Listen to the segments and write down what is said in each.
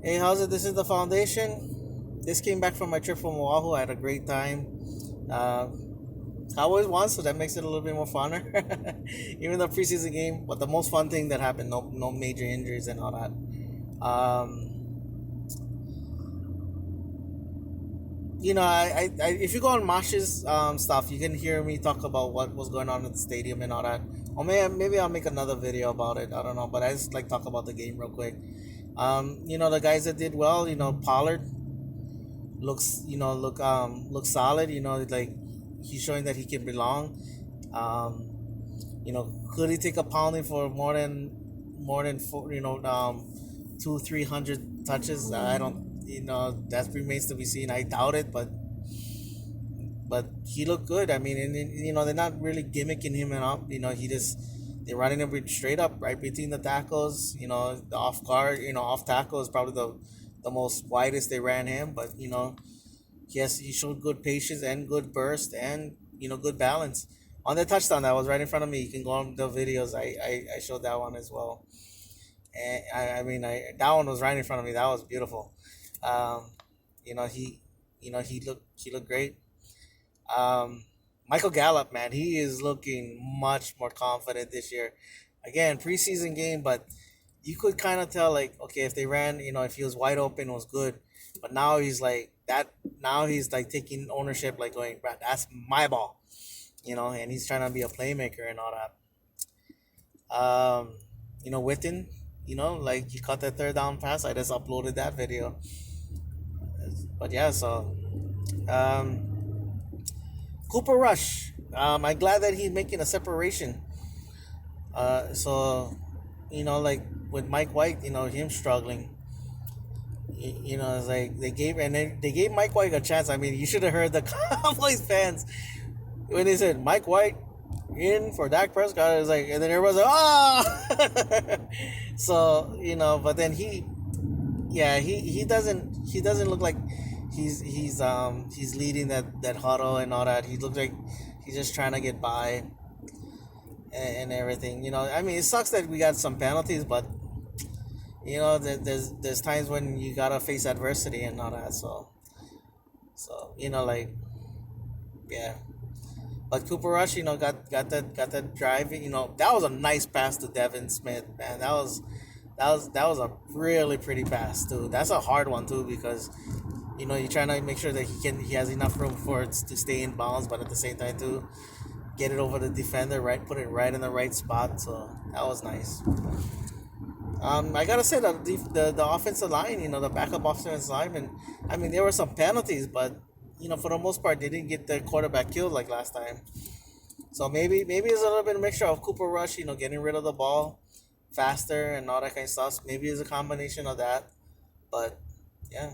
Hey, how's it? This is the foundation. This came back from my trip from Oahu. I had a great time. Uh, Cowboys won, so that makes it a little bit more funner. Even the preseason game, but the most fun thing that happened, no major injuries and all that. If you go on Mosh's stuff, you can hear me talk about what was going on in the stadium and all that. Or maybe I'll make another video about it. I don't know, but I just like talk about the game real quick. The guys that did well, Pollard looks solid. Like he's showing that he can belong. Could he take a pounding for more than four, 200-300 touches? I don't. That remains to be seen. I doubt it, but he looked good. I mean, and they're not really gimmicking him up. They're running him straight up right between the tackles. The off guard, off tackle is probably the most widest they ran him. But yes, he showed good patience and good burst and good balance on the touchdown that was right in front of me. You can go on the videos. I showed that one as well. And that one was right in front of me. That was beautiful. Um, he he looked great. Um, Michael Gallup, man, he is looking much more confident this year. Again, preseason game, but you could kind of tell, like, okay, if they ran, if he was wide open, it was good. But now he's like that. Now he's like taking ownership, like going, "Bruh, that's my ball," and he's trying to be a playmaker and all that. Witten, like he caught that third down pass. I just uploaded that video. But yeah, so Cooper Rush. I'm glad that he's making a separation. So, like with Mike White, him struggling. It's like they gave Mike White a chance. I mean, you should have heard the Cowboys fans when they said Mike White in for Dak Prescott. It was like, and then everyone's like, oh. So but then yeah, he doesn't look like he's leading that huddle and all that. He looks like he's just trying to get by and everything. I mean, it sucks that we got some penalties, but there's times when you gotta face adversity and all that. So like, yeah. But Cooper Rush, got that drive. That was a nice pass to Devin Smith, man. That was a really pretty pass too. That's a hard one too because you're trying to make sure that he has enough room for it to stay in bounds, but at the same time too, get it over the defender, right, put it right in the right spot. So that was nice. I gotta say that the offensive line, the backup offensive lineman, I mean, there were some penalties, but for the most part, they didn't get the quarterback killed like last time. So maybe it's a little bit of mixture of Cooper Rush, getting rid of the ball faster and all that kind of stuff. Maybe it's a combination of that, but yeah.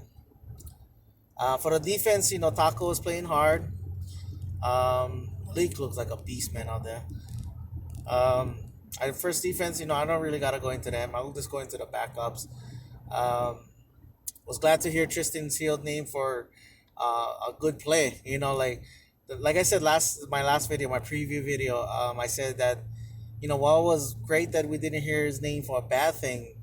For the defense, Taco is playing hard. Leak looks like a beast, man, out there. Um, First defense, I don't really gotta go into them. I'll just go into the backups. Was glad to hear Tristan's Hill name for a good play. Like I said my last video, my preview video. I said that while it was great that we didn't hear his name for a bad thing,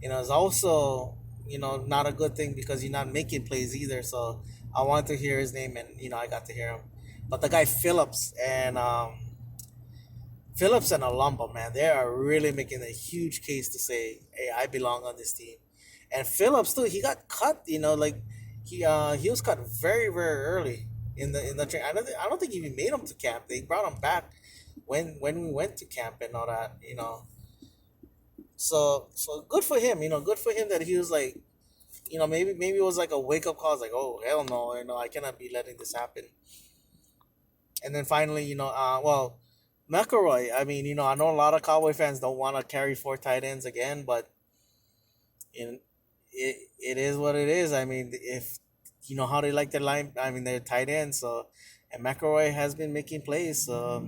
it's also not a good thing because you're not making plays either. So I wanted to hear his name, and I got to hear him. But the guy Phillips and Olumba, man, they are really making a huge case to say, hey, I belong on this team. And Phillips too, he got cut. Like he was cut very very early in the train. I don't think he even made him to camp. They brought him back when we went to camp and all that. So good for him. Good for him that he was like, maybe it was like a wake up call. It's like, oh hell no, I cannot be letting this happen. And then finally, McElroy. I mean, I know a lot of Cowboy fans don't want to carry four tight ends again, but it is what it is. I mean, if how they like their line, I mean, their tight ends. So, and McElroy has been making plays. So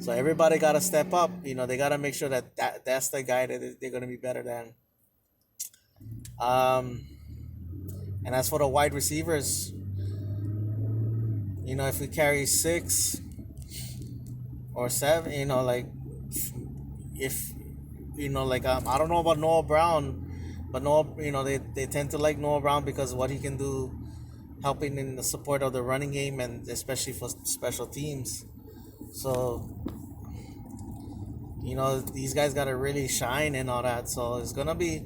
everybody got to step up. They got to make sure that's the guy that they're going to be better than. Um, and as for the wide receivers, if we carry six or seven, like if like I don't know about Noah Brown, but Noah, they tend to like Noah Brown because of what he can do, helping in the support of the running game and especially for special teams. So these guys gotta really shine and all that. So it's gonna be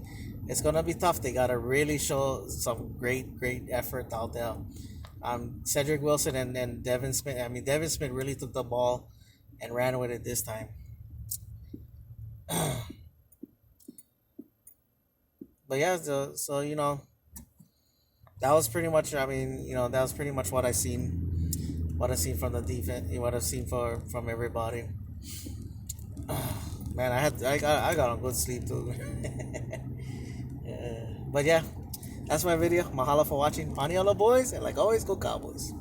tough. They gotta really show some great effort out there. Cedric Wilson and Devin Smith. I mean, Devin Smith really took the ball and ran with it this time. But yeah, so that was pretty much. I mean, that was pretty much what I seen from the defense, what I've seen from everybody. Man, I got on good sleep too. But yeah, that's my video. Mahalo for watching. Paniolo boys, and like always, go Cowboys.